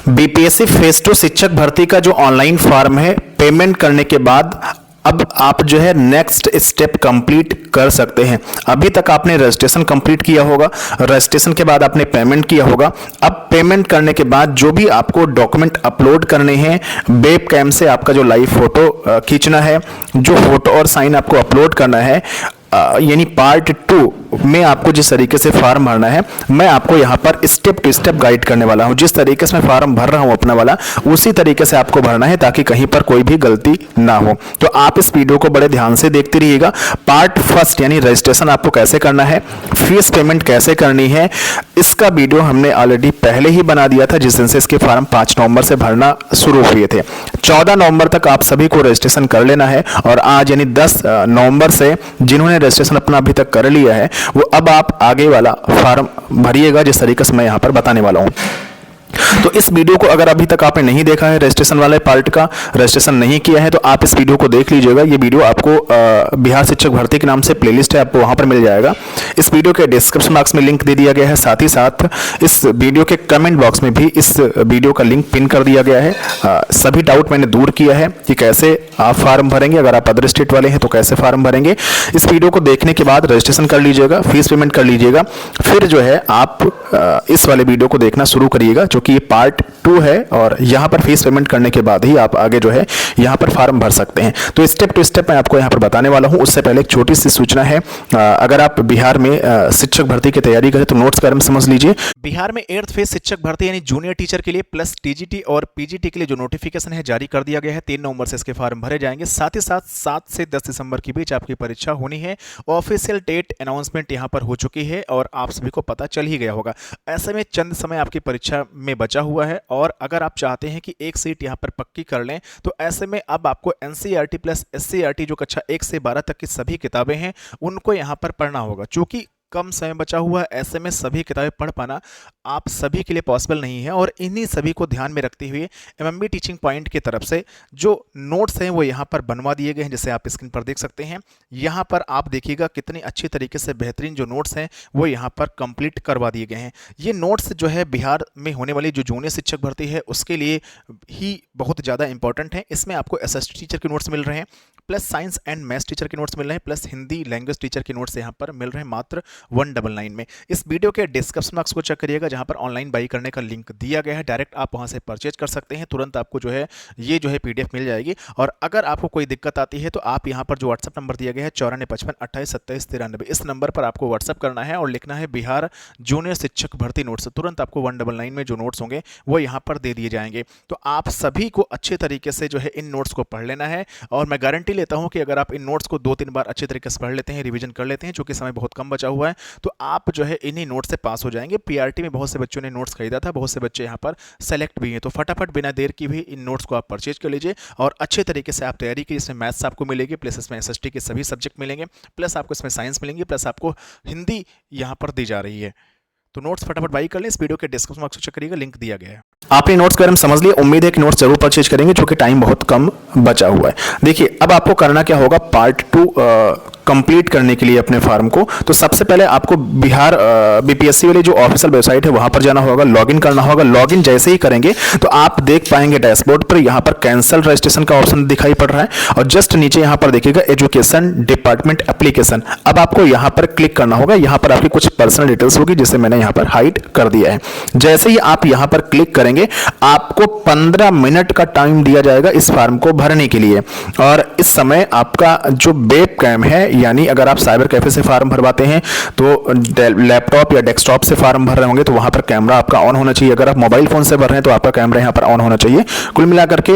BPSC phase 2 शिक्षक भर्ती का जो ऑनलाइन फॉर्म है, पेमेंट करने के बाद अब आप जो है नेक्स्ट स्टेप कंप्लीट कर सकते हैं। अभी तक आपने रजिस्ट्रेशन कंप्लीट किया होगा, रजिस्ट्रेशन के बाद आपने पेमेंट किया होगा। अब पेमेंट करने के बाद जो भी आपको डॉक्यूमेंट अपलोड करने हैं, वेब कैम से आपका जो लाइव फोटो खींचना है, जो फोटो और साइन आपको अपलोड करना है, यानी पार्ट 2 में आपको जिस तरीके से फॉर्म भरना है, मैं आपको यहाँ पर स्टेप टू स्टेप गाइड करने वाला हूँ। जिस तरीके से मैं फॉर्म भर रहा हूँ अपना वाला, उसी तरीके से आपको भरना है ताकि कहीं पर कोई भी गलती ना हो। तो आप इस वीडियो को बड़े ध्यान से देखते रहिएगा। पार्ट फर्स्ट यानी रजिस्ट्रेशन आपको कैसे करना है, फीस पेमेंट कैसे करनी है, इसका वीडियो हमने ऑलरेडी पहले ही बना दिया था, जिस दिन से इसके फॉर्म 5 नवंबर से भरना शुरू हुए थे। 14 नवंबर तक आप सभी को रजिस्ट्रेशन कर लेना है और आज यानी 10 नवंबर से जिन्होंने रजिस्ट्रेशन अपना अभी तक कर लिया है, वो अब आप आगे वाला फॉर्म भरिएगा जिस तरीके से मैं यहाँ पर बताने वाला हूँ। तो इस वीडियो को अगर अभी तक आपने नहीं देखा है, रजिस्ट्रेशन वाले पार्ट का रजिस्ट्रेशन नहीं किया है, तो आप इस वीडियो को देख लीजिएगा। ये वीडियो आपको बिहार शिक्षक भर्ती के नाम से प्लेलिस्ट है, आपको वहां पर मिल जाएगा। इस वीडियो के डिस्क्रिप्शन बॉक्स में लिंक दे दिया गया है, साथ ही साथ इस वीडियो के कमेंट बॉक्स में भी इस वीडियो का लिंक पिन कर दिया गया है। सभी डाउट मैंने दूर किया है कि कैसे आप फॉर्म भरेंगे, अगर आप अदर स्टेट वाले हैं तो कैसे फॉर्म भरेंगे। इस वीडियो को देखने के बाद रजिस्ट्रेशन कर लीजिएगा, फीस पेमेंट कर लीजिएगा, फिर जो है आप इस वाले वीडियो को देखना शुरू करिएगा, जो कि ये पार्ट 2 है और यहाँ पर फीस पेमेंट करने के बाद ही आप आगे जो है यहाँ पर फॉर्म भर सकते हैं। तो स्टेप टू स्टेप मैं आपको यहाँ पर बताने वाला हूँ। उससे पहले एक छोटी सी सूचना है, अगर आप बिहार में शिक्षक भर्ती की तैयारी करें तो नोट्स के बारे में समझ लीजिए। बिहार में 8th फेज शिक्षक भर्ती यानी जूनियर टीचर के लिए प्लस टीजीटी और पीजीटी के लिए जो नोटिफिकेशन है जारी कर दिया गया है। 3 नवंबर से इसके फॉर्म भरे जाएंगे। साथ ही साथ 7 से 10 दिसंबर के बीच आपकी परीक्षा होनी है। ऑफिशियल डेट अनाउंसमेंट यहाँ पर हो चुकी है और आप सभी को पता चल ही गया होगा। ऐसे में चंद समय आपकी परीक्षा में बचा हुआ है और अगर आप चाहते हैं कि एक सीट यहाँ पर पक्की कर लें, तो ऐसे में अब आपको एनसीईआरटी प्लस एससीईआरटी जो कक्षा 1 से 12 तक की सभी किताबें हैं उनको यहाँ पर पढ़ना होगा। चूंकि कम समय बचा हुआ है, ऐसे में सभी किताबें पढ़ पाना आप सभी के लिए पॉसिबल नहीं है और इन्हीं सभी को ध्यान में रखते हुए एमएमबी टीचिंग पॉइंट की तरफ से जो नोट्स हैं वो यहाँ पर बनवा दिए गए हैं, जैसे आप स्क्रीन पर देख सकते हैं। यहाँ पर आप देखिएगा कितनी अच्छी तरीके से बेहतरीन जो नोट्स हैं वो यहाँ पर कंप्लीट करवा दिए गए हैं। ये नोट्स जो है बिहार में होने वाली जो जूनियर शिक्षक भर्ती है उसके लिए ही बहुत ज़्यादा इंपॉर्टेंट है। इसमें आपको एसएसटी टीचर के नोट्स मिल रहे हैं, plus science and maths teacher के नोट्स मिल रहे हैं, प्लस हिंदी लैंग्वेज टीचर के नोट्स यहाँ पर मिल रहे हैं मात्र 199 में। इस वीडियो के डिस्क्रिप्शन बॉक्स को चेक करिएगा, जहाँ पर ऑनलाइन बाई करने का लिंक दिया गया है। डायरेक्ट आप वहाँ से परचेज कर सकते हैं, तुरंत आपको जो है ये जो है पीडीएफ मिल जाएगी। और अगर आपको कोई दिक्कत आती है तो आप यहाँ पर जो व्हाट्सअप नंबर दिया गया है 9455282793, इस नंबर पर आपको व्हाट्सअप करना है और लिखना है बिहार जूनियर शिक्षक भर्ती नोट्स। तुरंत आपको 199 में जो नोट्स होंगे वो यहाँ पर दे दिए जाएंगे। तो आप सभी को अच्छे तरीके से जो है इन नोट्स को पढ़ लेना है और मैं गारंटी लेता हूँ कि अगर आप इन नोट्स को 2-3 बार अच्छे तरीके से पढ़ लेते हैं, रिवीजन कर लेते हैं, चूंकि समय बहुत कम बचा हुआ है, तो आप जो है इन्हीं नोट्स से पास हो जाएंगे। पीआरटी में बहुत से बच्चों ने नोट्स खरीदा था, बहुत से बच्चे यहाँ पर सेलेक्ट भी हैं। तो फटाफट बिना देर की भी इन नोट्स को आप परचेज कर लीजिए और अच्छे तरीके से आप तैयारी की। इसमें मैथ्स आपको मिलेगी, प्लस इसमें एसएसटी के सभी सब्जेक्ट मिलेंगे, प्लस आपको इसमें साइंस मिलेंगे, प्लस आपको हिंदी यहाँ पर दी जा रही है। तो नोट्स फटाफट बाई कर लें। इस वीडियो के डिस्क्रिप्शन बॉक्स चेक करिएगा, लिंक दिया गया है। आपने नोट्स के बारे में समझ लिया, उम्मीद है कि नोट्स जरूर परचेज करेंगे, क्योंकि टाइम बहुत कम बचा हुआ है। देखिए अब आपको करना क्या होगा, पार्ट 2 कंप्लीट करने के लिए अपने फॉर्म को। तो सबसे पहले आपको बिहार बीपीएससी वाली जो ऑफिशियल वेबसाइट है वहां पर जाना होगा, लॉगिन करना होगा। लॉगिन जैसे ही करेंगे तो आप देख पाएंगे डैशबोर्ड पर यहाँ पर कैंसिल रजिस्ट्रेशन का ऑप्शन दिखाई पड़ रहा है और जस्ट नीचे यहाँ पर देखिएगा एजुकेशन डिपार्टमेंट एप्लीकेशन। अब आपको यहाँ पर क्लिक करना होगा। यहाँ पर आपकी कुछ पर्सनल डिटेल्स होगी जिसे मैंने यहाँ पर हाइड कर दिया है। जैसे ही आप यहाँ पर क्लिक करेंगे आपको 15 मिनट का टाइम दिया जाएगा इस फॉर्म को भरने के लिए। और इस समय आपका जो वेब कैम है, यानी अगर आप साइबर कैफे से फॉर्म भरवाते हैं तो लैपटॉप या डेस्कटॉप से फॉर्म भर रहे होंगे तो वहां पर कैमरा आपका ऑन होना चाहिए। अगर आप मोबाइल फोन से भर रहे हैं तो आपका कैमरा यहां पर ऑन होना चाहिए। कुल मिलाकर के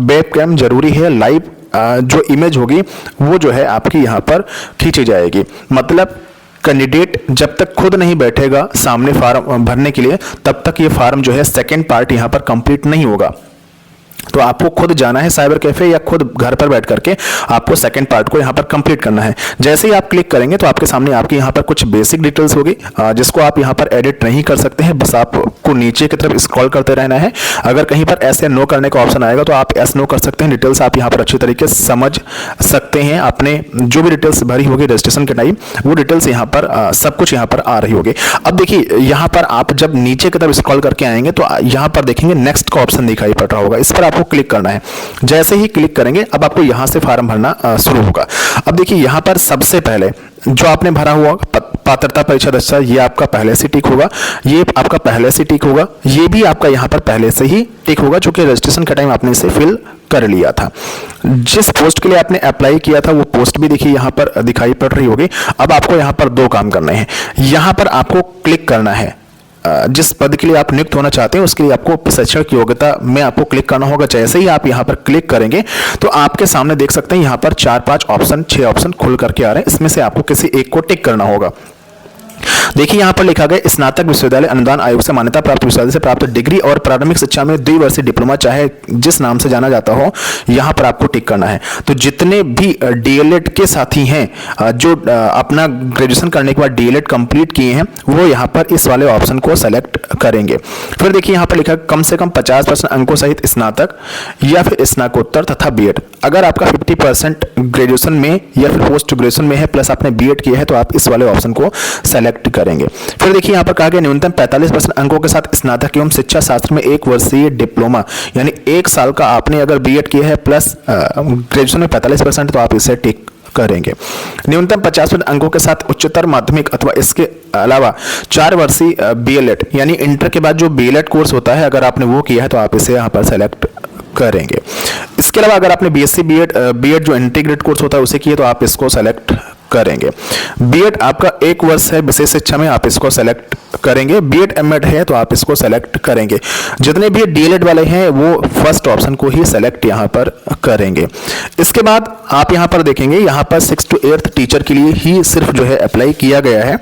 वेब कैम जरूरी है। लाइव जो इमेज होगी वो जो है आपकी यहां पर खींची जाएगी। मतलब कैंडिडेट जब तक खुद नहीं बैठेगा सामने फॉर्म भरने के लिए, तब तक ये फॉर्म जो है सेकेंड पार्ट यहां पर कंप्लीट नहीं होगा। तो आपको खुद जाना है साइबर कैफे या खुद घर पर बैठ करके आपको सेकंड पार्ट को यहाँ पर कंप्लीट करना है। जैसे ही आप क्लिक करेंगे तो आपके सामने आपकी यहाँ पर कुछ बेसिक डिटेल्स होगी जिसको आप यहाँ पर एडिट नहीं कर सकते हैं, बस आपको नीचे की तरफ स्क्रॉल करते रहना है। अगर कहीं पर एस या नो करने का ऑप्शन आएगा तो आप एस नो कर सकते हैं। डिटेल्स आप यहाँ पर अच्छी तरीके से समझ सकते हैं, अपने जो भी डिटेल्स भरी होगी रजिस्ट्रेशन के टाइम वो डिटेल्स यहाँ पर सब कुछ यहाँ पर आ रही होगी। अब देखिए यहाँ पर आप जब नीचे की तरफ स्क्रॉल करके आएंगे तो यहाँ पर देखेंगे नेक्स्ट का ऑप्शन दिखाई पड़ रहा होगा, इस पर आपको क्लिक करना है। जैसे ही क्लिक करेंगे अब आपको यहां से फॉर्म भरना शुरू होगा। अब देखिए यहां पर सबसे पहले जो आपने भरा हुआ पात्रता परीक्षा दस्तावेज ये आपका पहले से टिक होगा, ये आपका पहले से टिक होगा, ये भी आपका यहां पर पहले से ही टिक होगा चूंकि रजिस्ट्रेशन के टाइम आपने इसे फिल कर लिया था। जिस पोस्ट के लिए आपने अप्लाई किया था वो पोस्ट भी देखिए यहां पर दिखाई पड़ रही होगी। अब आपको यहां पर दो काम करने हैं। यहां पर आपको क्लिक करना है, जिस पद के लिए आप नियुक्त होना चाहते हैं उसके लिए आपको शैक्षणिक योग्यता में आपको क्लिक करना होगा। जैसे ही आप यहां पर क्लिक करेंगे तो आपके सामने देख सकते हैं यहां पर 4-5 ऑप्शन 6 ऑप्शन खुल करके आ रहे हैं, इसमें से आपको किसी एक को टिक करना होगा। देखिए यहां पर लिखा गया स्नातक विश्वविद्यालय अनुदान आयोग से मान्यता प्राप्त विश्वविद्यालय से प्राप्त डिग्री और प्रारंभिक शिक्षा में द्विवर्षीय डिप्लोमा चाहे जिस नाम से जाना जाता हो यहां पर आपको टिक करना है। तो जितने भी डीएलएड के साथी हैं जो अपना ग्रेजुएशन करने के बाद डीएलएड कंप्लीट किए हैं वो यहां पर इस वाले ऑप्शन को सेलेक्ट करेंगे। फिर देखिए यहां पर लिखा कम से कम 50% अंकों सहित स्नातक या फिर स्नातकोत्तर तथा बीएड। अगर आपका 50% ग्रेजुएशन में या फिर पोस्ट ग्रेजुएशन में है प्लस आपने बीएड किया है तो आप इस वाले ऑप्शन को सेलेक्ट करेंगे। फिर देखिए यहां पर कहा गया न्यूनतम 45% अंकों के साथ स्नातक एवं शिक्षा शास्त्र में 1 वर्षीय डिप्लोमा, यानी 1 साल का आपने अगर बीएड किया है प्लस ग्रेजुएशन में 45% तो आप इसे टिक करेंगे। न्यूनतम 50% अंकों के साथ उच्चतर माध्यमिक अथवा इसके अलावा 4 वर्षीय बीएलएड यानी इंटर के बाद जो बीएलएड कोर्स होता है अगर आपने वो किया है तो आप इसे यहाँ पर सेलेक्ट करेंगे। इसके अलावा अगर आपने बीएससी बीएड जो इंटीग्रेटेड कोर्स होता है उसे किए तो आप इसको सेलेक्ट करेंगे। बीएड आपका 1 वर्ष है विशेष शिक्षा में आप इसको सेलेक्ट करेंगे। बीएड एमएड है तो आप इसको सेलेक्ट करेंगे। जितने भी डीएलएड वाले हैं वो फर्स्ट ऑप्शन को ही सेलेक्ट यहां पर करेंगे। इसके बाद आप यहां पर देखेंगे यहां पर 6 to 8th टीचर के लिए ही सिर्फ जो है अप्लाई किया गया है।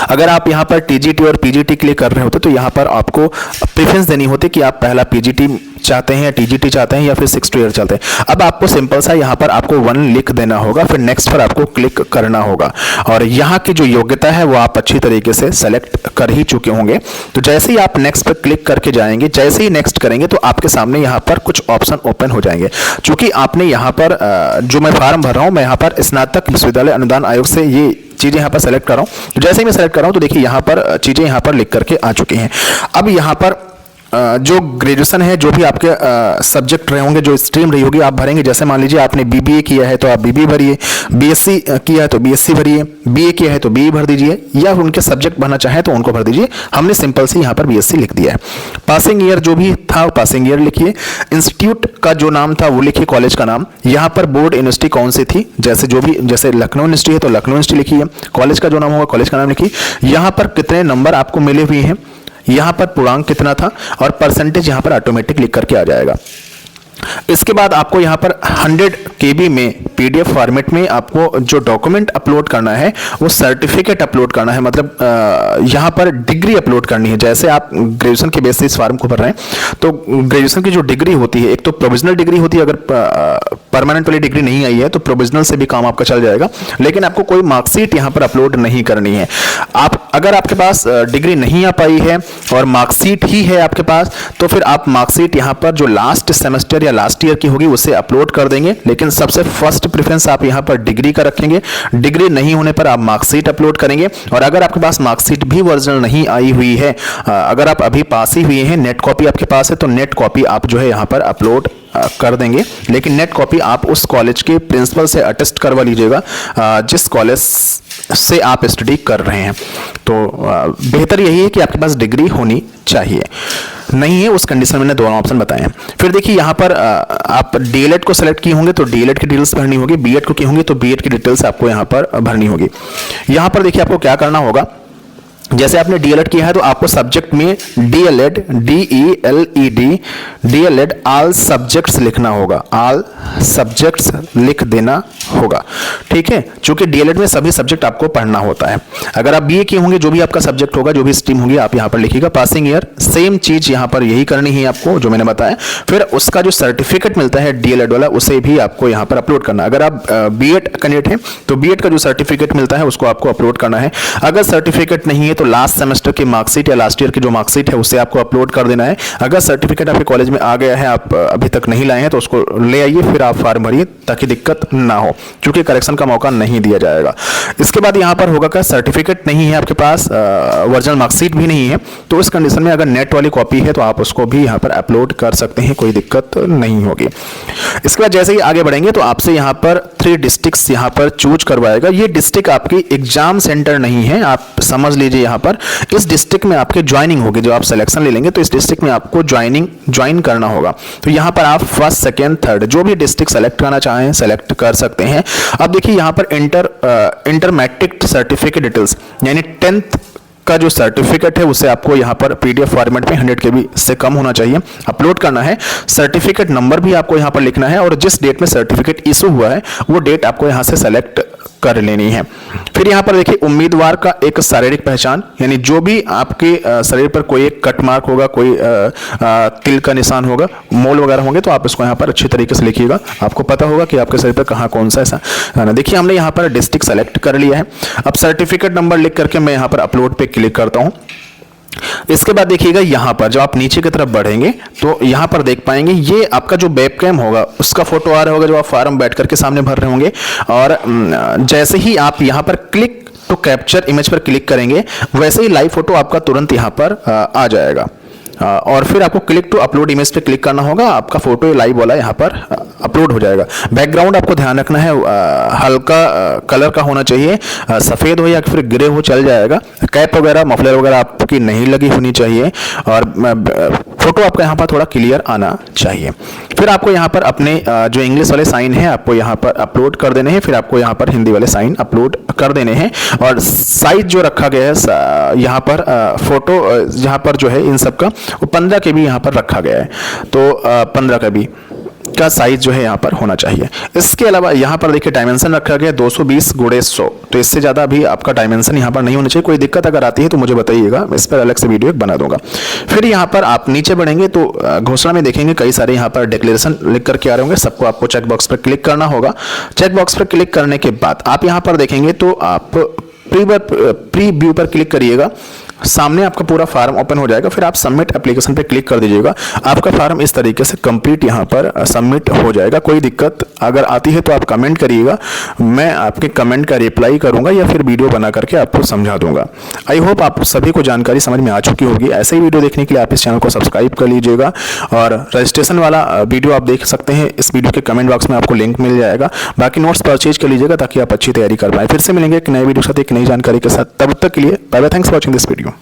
अगर आप यहां पर टीजीटी और पीजीटी के लिए कर रहे होते तो यहां पर आपको प्रेफरेंस देनी होती कि आप पहला पीजीटी चाहते हैं या टीजीटी चाहते हैं या फिर 6 to 8 चाहते हैं। अब आपको सिंपल सा यहां पर आपको 1 लिख देना होगा, फिर नेक्स्ट पर आपको क्लिक करना होगा और यहां की जो योग्यता है वो आप अच्छी तरीके से सेलेक्ट कर ही चुके होंगे। तो जैसे ही आप नेक्स्ट पर क्लिक करके जाएंगे, जैसे ही नेक्स्ट करेंगे तो आपके सामने यहां पर कुछ ऑप्शन ओपन हो जाएंगे। चूंकि आपने यहां पर जो मैं फॉर्म भर रहा हूं मैं यहां पर स्नातक विश्वविद्यालय अनुदान आयोग से ये चीजें यहां पर सेलेक्ट कर रहा हूं। तो जैसे ही मैं सेलेक्ट कर रहा हूं तो देखिए यहां पर चीजें यहां पर लिख करके आ चुकी हैं। अब यहां पर जो ग्रेजुएशन है जो भी आपके सब्जेक्ट रहे होंगे जो स्ट्रीम रही होगी आप भरेंगे। जैसे मान लीजिए आपने बीबीए किया है तो आप बीबीए भरिए, बीएससी किया है तो बीएससी भरिए, बीए किया है तो बीए भर दीजिए या उनके सब्जेक्ट भरना चाहे तो उनको भर दीजिए। हमने सिंपल से यहाँ पर बीएससी लिख दिया है। पासिंग ईयर जो भी था पासिंग ईयर लिखिए। इंस्टीट्यूट का जो नाम था वो लिखिए, कॉलेज का नाम। यहाँ पर बोर्ड यूनिवर्सिटी कौन सी थी, जैसे जो भी जैसे लखनऊ यूनिवर्सिटी है तो लखनऊ यूनिवर्सिटी लिखिए। कॉलेज का जो नाम होगा कॉलेज का नाम लिखिए। यहाँ पर कितने नंबर आपको मिले हुए हैं, यहां पर पूर्णांक कितना था और परसेंटेज यहां पर ऑटोमेटिक लिख करके आ जाएगा। इसके बाद आपको यहां पर 100 KB में PDF फॉर्मेट में आपको जो डॉक्यूमेंट अपलोड करना है वो सर्टिफिकेट अपलोड करना है, मतलब यहां पर डिग्री अपलोड करनी है। जैसे आप ग्रेजुएशन के बेस से इस फॉर्म को भर रहे हैं तो ग्रेजुएशन की जो डिग्री होती है, एक तो प्रोविजनल डिग्री होती है, अगर परमानेंट वाली डिग्री नहीं आई है तो प्रोविजनल से भी काम आपका चल जाएगा, लेकिन आपको कोई मार्कशीट यहां पर अपलोड नहीं करनी है। आप अगर आपके पास डिग्री नहीं आ पाई है और मार्कशीट ही है आपके पास तो फिर आप मार्कशीट यहां पर जो लास्ट सेमेस्टर या लास्ट ईयर की होगी उसे अपलोड कर देंगे, लेकिन सबसे फर्स्ट प्रेफरेंस आप यहां पर डिग्री का रखेंगे। डिग्री नहीं होने पर आप मार्कशीट अपलोड करेंगे। और अगर आपके पास मार्कशीट भी ओरिजिनल नहीं आई हुई है, अगर आप अभी पास ही हुए हैं, नेट कॉपी आपके पास है तो नेट कॉपी आप जो है यहां पर अपलोड कर देंगे, लेकिन नेट कॉपी आप उस कॉलेज के प्रिंसिपल से अटेस्ट करवा लीजिएगा जिस कॉलेज से आप स्टडी कर रहे हैं। तो बेहतर यही है कि आपके पास डिग्री होनी चाहिए, नहीं है उस कंडीशन में मैंने दोनों ऑप्शन बताए हैं। फिर देखिए यहाँ पर आप डीएलएड को सेलेक्ट किए होंगे तो डीएलएड की डिटेल्स भरनी होगी, बीएड को किए होंगे तो बीएड की डिटेल्स आपको यहाँ पर भरनी होगी। यहाँ पर देखिए आपको क्या करना होगा, जैसे आपने डीएलएड किया है तो आपको सब्जेक्ट में DElEd DELED DElEd all subjects लिखना होगा, ऑल सब्जेक्ट्स लिख देना होगा, ठीक है। चूंकि डीएलएड में सभी सब्जेक्ट आपको पढ़ना होता है। अगर आप बीए किए होंगे, जो भी आपका सब्जेक्ट होगा, जो भी स्ट्रीम होगी, आप यहाँ पर लिखिएगा पासिंग ईयर, सेम चीज यहाँ पर यही करनी है आपको जो मैंने बताया। फिर उसका जो सर्टिफिकेट मिलता है डीएलएड वाला, उसे भी आपको यहाँ पर अपलोड करना। अगर आप बीएड कैंडिडेट हैं तो बीएड का जो सर्टिफिकेट मिलता है उसको आपको अपलोड करना है। अगर सर्टिफिकेट नहीं है तो लास्ट सेमेस्टर की मार्कशीट या लास्ट ईयर की जो मार्कशीट है उसे आपको अपलोड कर देना है। अगर सर्टिफिकेट आपके कॉलेज में आ गया है, आप अभी तक नहीं लाए हैं, तो उसको ले आइए, फिर आप फॉर्म भरिए ताकि दिक्कत ना हो, क्योंकि करेक्शन का मौका नहीं दिया जाएगा। इसके बाद यहाँ पर होगा कि सर्टिफिकेट नहीं है आपके पास, ओरिजिनल मार्कशीट भी नहीं है, तो इस कंडीशन में अगर नेट वाली कॉपी है तो आप उसको भी यहाँ पर अपलोड कर सकते हैं, कोई दिक्कत नहीं होगी। इसके बाद जैसे ही आगे बढ़ेंगे तो आपसे यहाँ पर 3 डिस्ट्रिक्ट्स यहाँ पर चूज करवाएगा। ये डिस्ट्रिक्ट आपकी एग्जाम सेंटर नहीं है, आप समझ लीजिए। यहाँ पर इस डिस्ट्रिक्ट में आपके ज्वाइनिंग होगी, जो आप सिलेक्शन ले लेंगे तो इस डिस्ट्रिक्ट में आपको ज्वाइन करना होगा। तो यहाँ पर आप फर्स्ट, सेकेंड, थर्ड जो भी डिस्ट्रिक्ट सेलेक्ट करना चाहें सेलेक्ट कर सकते हैं। अब देखिए यहाँ पर इंटर मैट्रिक सर्टिफिकेट डिटेल्स, यानी 10th का जो सर्टिफिकेट है उसे आपको यहाँ पर पीडीएफ फॉर्मेट में 100 KB से कम होना चाहिए, अपलोड करना है। सर्टिफिकेट नंबर भी आपको यहाँ पर लिखना है और जिस डेट में सर्टिफिकेट इशू हुआ है वो डेट आपको यहाँ से सेलेक्ट कर लेनी है। फिर यहाँ पर देखिए उम्मीदवार का एक शारीरिक पहचान, यानी जो भी आपके शरीर पर कोई एक कट मार्क होगा, कोई तिल का निशान होगा, मोल वगैरह होंगे, तो आप इसको यहाँ पर अच्छी तरीके से लिखिएगा। आपको पता होगा कि आपके शरीर पर कहाँ कौन सा ऐसा है ना। देखिए हमने यहाँ पर डिस्ट्रिक्ट सेलेक्ट कर लिया है। अब सर्टिफिकेट नंबर लिख करके मैं यहाँ पर अपलोड पे क्लिक करता हूँ। इसके बाद देखिएगा यहाँ पर जब आप नीचे की तरफ बढ़ेंगे तो यहाँ पर देख पाएंगे ये आपका जो वेबकैम होगा उसका फोटो आ रहा होगा, जो आप फॉर्म बैठ करके सामने भर रहे होंगे। और जैसे ही आप यहाँ पर क्लिक टू कैप्चर इमेज पर क्लिक करेंगे, वैसे ही लाइव फोटो आपका तुरंत यहाँ पर आ जाएगा। और फिर आपको क्लिक टू अपलोड इमेज पे क्लिक करना होगा, आपका फोटो लाइव वाला यहाँ पर अपलोड हो जाएगा। बैकग्राउंड आपको ध्यान रखना है हल्का कलर का होना चाहिए, सफ़ेद हो या फिर ग्रे हो चल जाएगा। कैप वगैरह मफलर वगैरह आपकी नहीं लगी होनी चाहिए और फोटो आपका यहाँ पर थोड़ा क्लियर आना चाहिए। फिर आपको यहाँ पर अपने जो इंग्लिश वाले साइन हैं आपको यहाँ पर अपलोड कर देने हैं, फिर आपको यहाँ पर हिंदी वाले साइन अपलोड कर देने हैं। और साइज जो रखा गया है यहाँ पर फोटो यहाँ पर जो है इन सब का वो 15 KB यहाँ पर रखा गया है, तो 15 KB का साइज जो है यहाँ पर होना चाहिए। इसके अलावा यहाँ पर देखिए डायमेंशन रखा गया 220x100, तो इससे ज़्यादा भी आपका डायमेंशन यहाँ पर नहीं होना चाहिए। कोई दिक्कत अगर आती है तो मुझे बताइएगा, इस पर अलग से वीडियो एक बना दूंगा। फिर यहाँ पर आप नीचे बढ़ेंगे तो घोषणा में देखेंगे कई सारे यहाँ पर डिक्लेरेशन लिख करके आ रहे होंगे, सबको आपको चेक बॉक्स पर क्लिक करना होगा। चेक बॉक्स पर क्लिक करने के बाद आप यहाँ पर देखेंगे तो आप प्री व्यू पर क्लिक करिएगा, सामने आपका पूरा फार्म ओपन हो जाएगा। फिर आप सबमिट एप्लीकेशन पे क्लिक कर दीजिएगा, आपका फार्म इस तरीके से कंप्लीट यहाँ पर सबमिट हो जाएगा। कोई दिक्कत अगर आती है तो आप कमेंट करिएगा, मैं आपके कमेंट का रिप्लाई करूंगा या फिर वीडियो बना करके आपको समझा दूंगा। आई होप आप सभी को जानकारी समझ में आ चुकी होगी। ऐसे ही वीडियो देखने के लिए आप इस चैनल को सब्सक्राइब कर लीजिएगा और रजिस्ट्रेशन वाला वीडियो आप देख सकते हैं, इस वीडियो के कमेंट बॉक्स में आपको लिंक मिल जाएगा। बाकी नोट्स परचेज कर लीजिएगा ताकि आप अच्छी तैयारी कर पाएं। फिर से मिलेंगे एक नए वीडियो के साथ, एक नई जानकारी के साथ। तब तक के लिए bye bye, thanks for watching this video.